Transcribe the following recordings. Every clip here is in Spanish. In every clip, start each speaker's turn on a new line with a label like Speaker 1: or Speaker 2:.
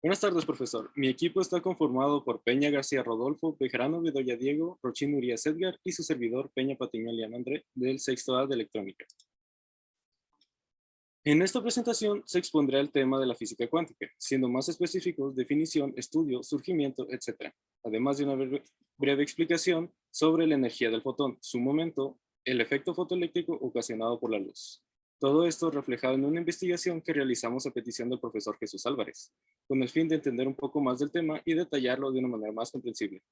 Speaker 1: Buenas tardes, profesor. Mi equipo está conformado por Peña García Rodolfo, Bejarano Bedoya Diego, Rochín Urias Edgar y su servidor Peña Patiño Lian André del sexto A de Electrónica. En esta presentación se expondrá el tema de la física cuántica, siendo más específicos definición, estudio, surgimiento, etc. Además de una breve explicación sobre la energía del fotón, su momento, el efecto fotoeléctrico ocasionado por la luz. Todo esto reflejado en una investigación que realizamos a petición del profesor Jesús Álvarez, con el fin de entender un poco más del tema y detallarlo de una manera más comprensible.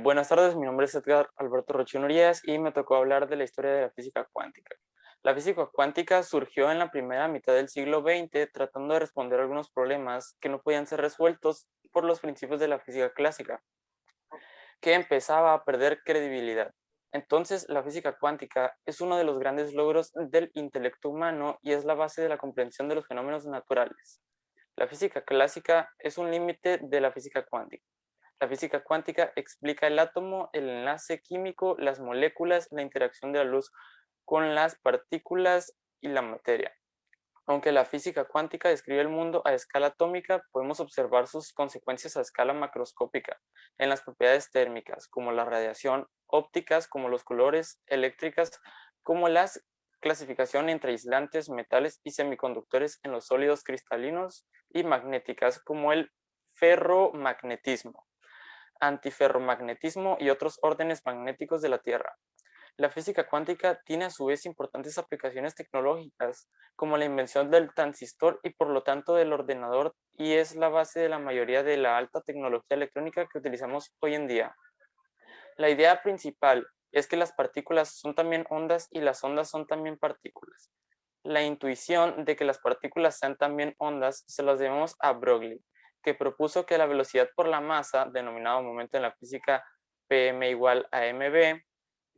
Speaker 2: Buenas tardes, mi nombre es Edgar Alberto Rochín Urias y me tocó hablar de la historia de la física cuántica. La física cuántica surgió en la primera mitad del siglo XX tratando de responder a algunos problemas que no podían ser resueltos por los principios de la física clásica, que empezaba a perder credibilidad. Entonces, la física cuántica es uno de los grandes logros del intelecto humano y es la base de la comprensión de los fenómenos naturales. La física clásica es un límite de la física cuántica. La física cuántica explica el átomo, el enlace químico, las moléculas, la interacción de la luz con las partículas y la materia. Aunque la física cuántica describe el mundo a escala atómica, podemos observar sus consecuencias a escala macroscópica en las propiedades térmicas, como la radiación, ópticas, como los colores, eléctricas, como la clasificación entre aislantes, metales y semiconductores en los sólidos cristalinos, y magnéticas, como el ferromagnetismo, antiferromagnetismo y otros órdenes magnéticos de la Tierra. La física cuántica tiene a su vez importantes aplicaciones tecnológicas, como la invención del transistor y por lo tanto del ordenador, y es la base de la mayoría de la alta tecnología electrónica que utilizamos hoy en día. La idea principal es que las partículas son también ondas y las ondas son también partículas. La intuición de que las partículas sean también ondas se las debemos a Broglie, que propuso que la velocidad por la masa, denominado momento en la física Pm igual a mv,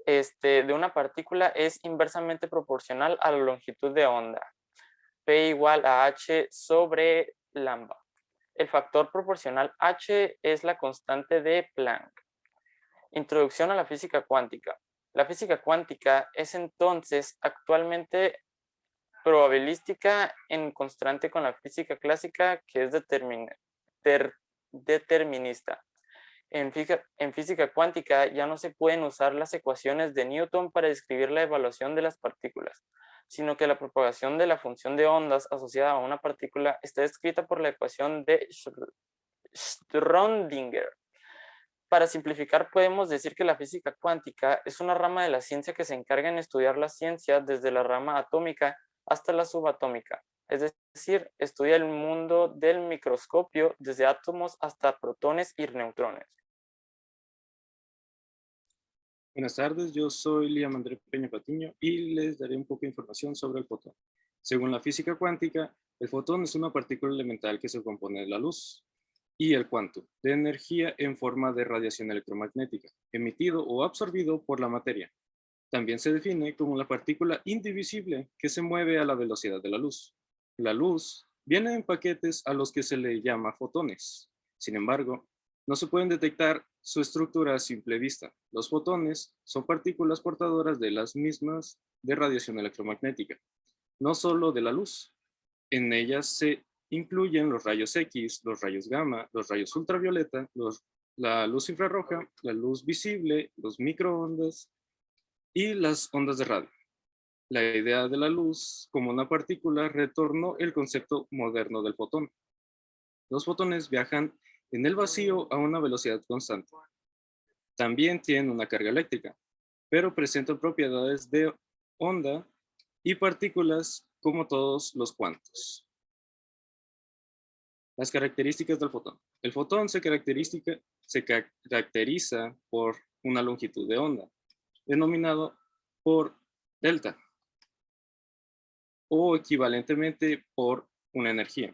Speaker 2: de una partícula es inversamente proporcional a la longitud de onda, P igual a h sobre lambda. El factor proporcional h es la constante de Planck. Introducción a la física cuántica. La física cuántica es entonces actualmente probabilística en contraste con la física clásica, que es determinista. En física cuántica ya no se pueden usar las ecuaciones de Newton para describir la evaluación de las partículas, sino que la propagación de la función de ondas asociada a una partícula está descrita por la ecuación de Schrödinger. Para simplificar, podemos decir que la física cuántica es una rama de la ciencia que se encarga en estudiar la ciencia desde la rama atómica hasta la subatómica. Es decir, estudia el mundo del microscopio desde átomos hasta protones y neutrones.
Speaker 1: Buenas tardes, yo soy Liam André Peña Patiño y les daré un poco de información sobre el fotón. Según la física cuántica, el fotón es una partícula elemental que se compone de la luz y el cuanto, de energía en forma de radiación electromagnética, emitido o absorbido por la materia. También se define como la partícula indivisible que se mueve a la velocidad de la luz. La luz viene en paquetes a los que se le llama fotones. Sin embargo, no se pueden detectar su estructura a simple vista. Los fotones son partículas portadoras de las mismas de radiación electromagnética, no solo de la luz. En ellas se incluyen los rayos X, los rayos gamma, los rayos ultravioleta, la luz infrarroja, la luz visible, los microondas y las ondas de radio. La idea de la luz como una partícula retornó el concepto moderno del fotón. Los fotones viajan en el vacío a una velocidad constante. También tienen una carga eléctrica, pero presentan propiedades de onda y partículas como todos los cuantos. Las características del fotón. El fotón se caracteriza por una longitud de onda, denominado por delta, o equivalentemente por una energía,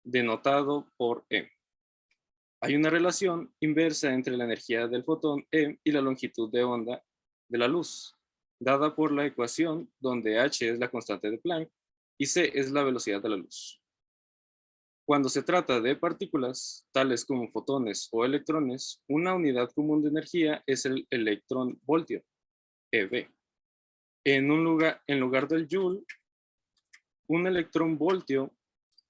Speaker 1: denotado por E. Hay una relación inversa entre la energía del fotón E y la longitud de onda de la luz, dada por la ecuación donde h es la constante de Planck y c es la velocidad de la luz. Cuando se trata de partículas, tales como fotones o electrones, una unidad común de energía es el electronvoltio, eV. En lugar del joule, un electronvoltio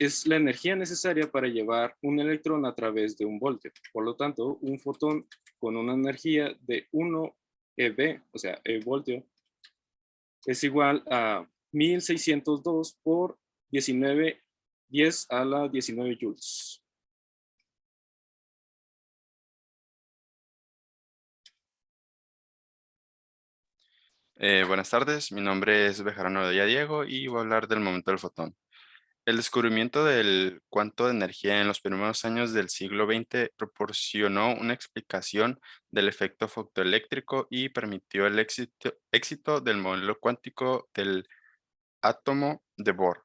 Speaker 1: es la energía necesaria para llevar un electrón a través de un voltio. Por lo tanto, un fotón con una energía de 1 eV, o sea, e voltio, es igual a 1602 por 10 a la 19 joules.
Speaker 3: Buenas tardes, mi nombre es Bejarano de Diego y voy a hablar del momento del fotón. El descubrimiento del cuanto de energía en los primeros años del siglo XX proporcionó una explicación del efecto fotoeléctrico y permitió el éxito del modelo cuántico del átomo de Bohr.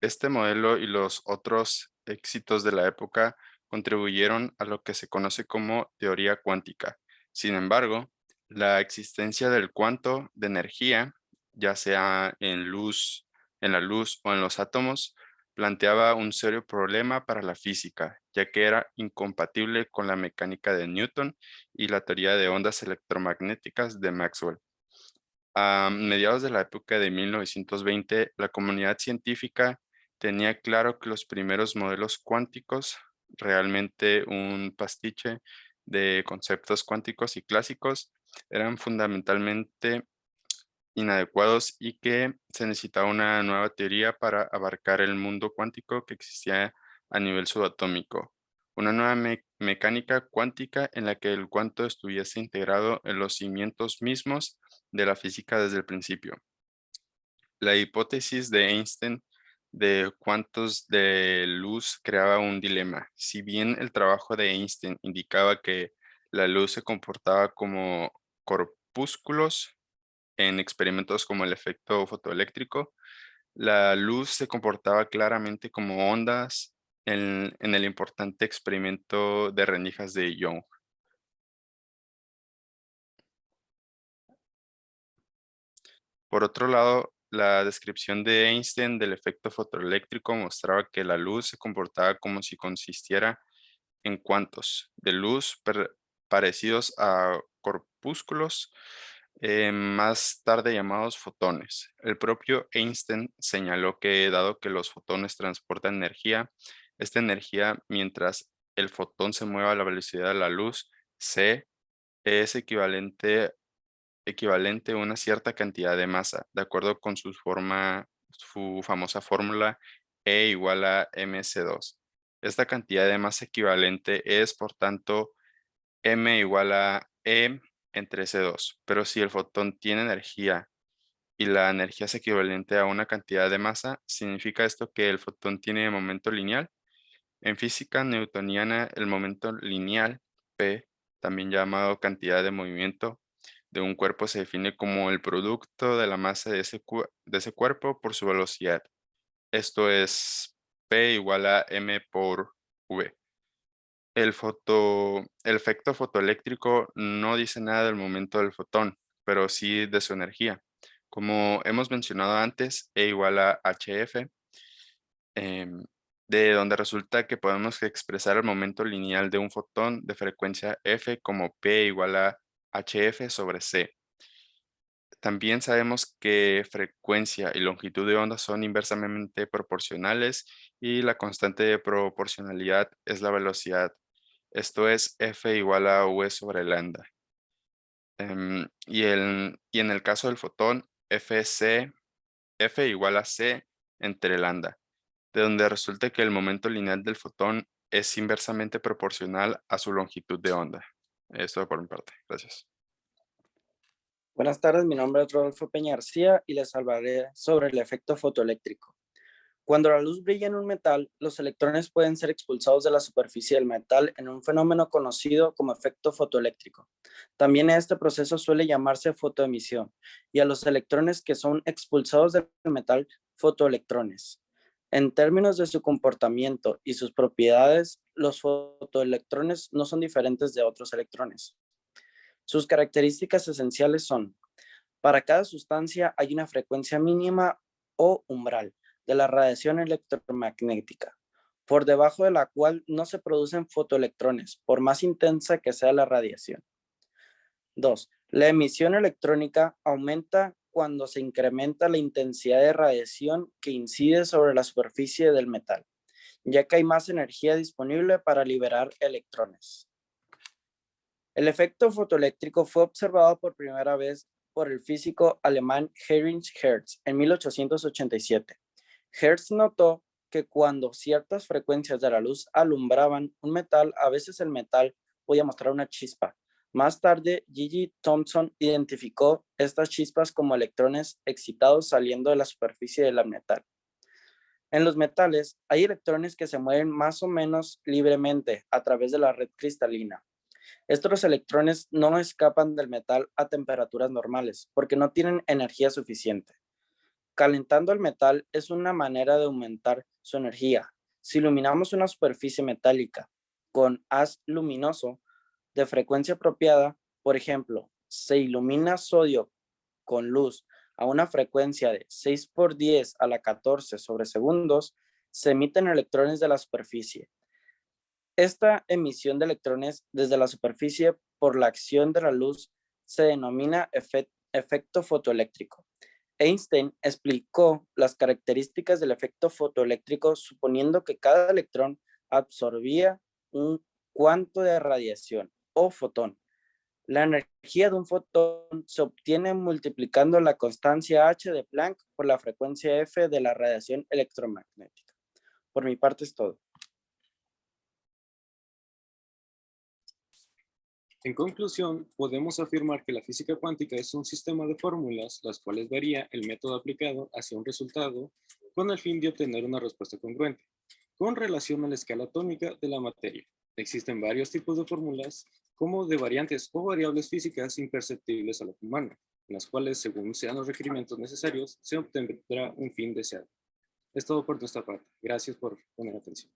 Speaker 3: Este modelo y los otros éxitos de la época contribuyeron a lo que se conoce como teoría cuántica. Sin embargo, la existencia del cuanto de energía, ya sea en la luz o en los átomos, planteaba un serio problema para la física, ya que era incompatible con la mecánica de Newton y la teoría de ondas electromagnéticas de Maxwell. A mediados de la época de 1920, la comunidad científica tenía claro que los primeros modelos cuánticos, realmente un pastiche de conceptos cuánticos y clásicos, eran fundamentalmente inadecuados y que se necesitaba una nueva teoría para abarcar el mundo cuántico que existía a nivel subatómico. Una nueva mecánica cuántica en la que el cuanto estuviese integrado en los cimientos mismos de la física desde el principio. La hipótesis de Einstein de cuantos de luz creaba un dilema. Si bien el trabajo de Einstein indicaba que la luz se comportaba como corpúsculos en experimentos como el efecto fotoeléctrico, la luz se comportaba claramente como ondas en el importante experimento de rendijas de Young. Por otro lado, la descripción de Einstein del efecto fotoeléctrico mostraba que la luz se comportaba como si consistiera en cuantos de luz parecidos a corpúsculos, más tarde llamados fotones. El propio Einstein señaló que dado que los fotones transportan energía, esta energía, mientras el fotón se mueva a la velocidad de la luz, c, es equivalente a una cierta cantidad de masa, de acuerdo con su famosa fórmula E igual a mc2. Esta cantidad de masa equivalente es, por tanto, m igual a e entre c2. Pero si el fotón tiene energía y la energía es equivalente a una cantidad de masa, ¿significa esto que el fotón tiene momento lineal? En física newtoniana, el momento lineal, P, también llamado cantidad de movimiento de un cuerpo, se define como el producto de la masa de ese cuerpo por su velocidad. Esto es P igual a m por v. El efecto fotoeléctrico no dice nada del momento del fotón, pero sí de su energía. Como hemos mencionado antes, E igual a hf, em, de donde resulta que podemos expresar el momento lineal de un fotón de frecuencia f como P igual a hf sobre c. También sabemos que frecuencia y longitud de onda son inversamente proporcionales y la constante de proporcionalidad es la velocidad. Esto es f igual a v sobre lambda. Y en el caso del fotón, f igual a c entre lambda, de donde resulta que el momento lineal del fotón es inversamente proporcional a su longitud de onda. Esto por mi parte. Gracias.
Speaker 4: Buenas tardes, mi nombre es Rodolfo Peña García y les hablaré sobre el efecto fotoeléctrico. Cuando la luz brilla en un metal, los electrones pueden ser expulsados de la superficie del metal en un fenómeno conocido como efecto fotoeléctrico. También este proceso suele llamarse fotoemisión y a los electrones que son expulsados del metal, fotoelectrones. En términos de su comportamiento y sus propiedades, los fotoelectrones no son diferentes de otros electrones. Sus características esenciales son: para cada sustancia hay una frecuencia mínima o umbral de la radiación electromagnética, por debajo de la cual no se producen fotoelectrones, por más intensa que sea la radiación. 2. La emisión electrónica aumenta cuando se incrementa la intensidad de radiación que incide sobre la superficie del metal. ya que hay más energía disponible para liberar electrones. El efecto fotoeléctrico fue observado por primera vez por el físico alemán Heinrich Hertz en 1887. Hertz notó que cuando ciertas frecuencias de la luz alumbraban un metal, a veces el metal podía mostrar una chispa. Más tarde, G.G. Thomson identificó estas chispas como electrones excitados saliendo de la superficie del metal. En los metales, hay electrones que se mueven más o menos libremente a través de la red cristalina. Estos electrones no escapan del metal a temperaturas normales porque no tienen energía suficiente. Calentando el metal es una manera de aumentar su energía. Si iluminamos una superficie metálica con haz luminoso de frecuencia apropiada, por ejemplo, se ilumina sodio con luz a una frecuencia de 6 por 10 a la 14 sobre segundos, se emiten electrones de la superficie. Esta emisión de electrones desde la superficie por la acción de la luz se denomina efecto fotoeléctrico. Einstein explicó las características del efecto fotoeléctrico suponiendo que cada electrón absorbía un cuanto de radiación o fotón. La energía de un fotón se obtiene multiplicando la constancia H de Planck por la frecuencia F de la radiación electromagnética. Por mi parte es todo.
Speaker 1: En conclusión, podemos afirmar que la física cuántica es un sistema de fórmulas, las cuales varía el método aplicado hacia un resultado con el fin de obtener una respuesta congruente, con relación a la escala atómica de la materia. Existen varios tipos de fórmulas, como de variantes o variables físicas imperceptibles al ojo humano, en las cuales, según sean los requerimientos necesarios, se obtendrá un fin deseado. Es todo por nuestra parte. Gracias por poner atención.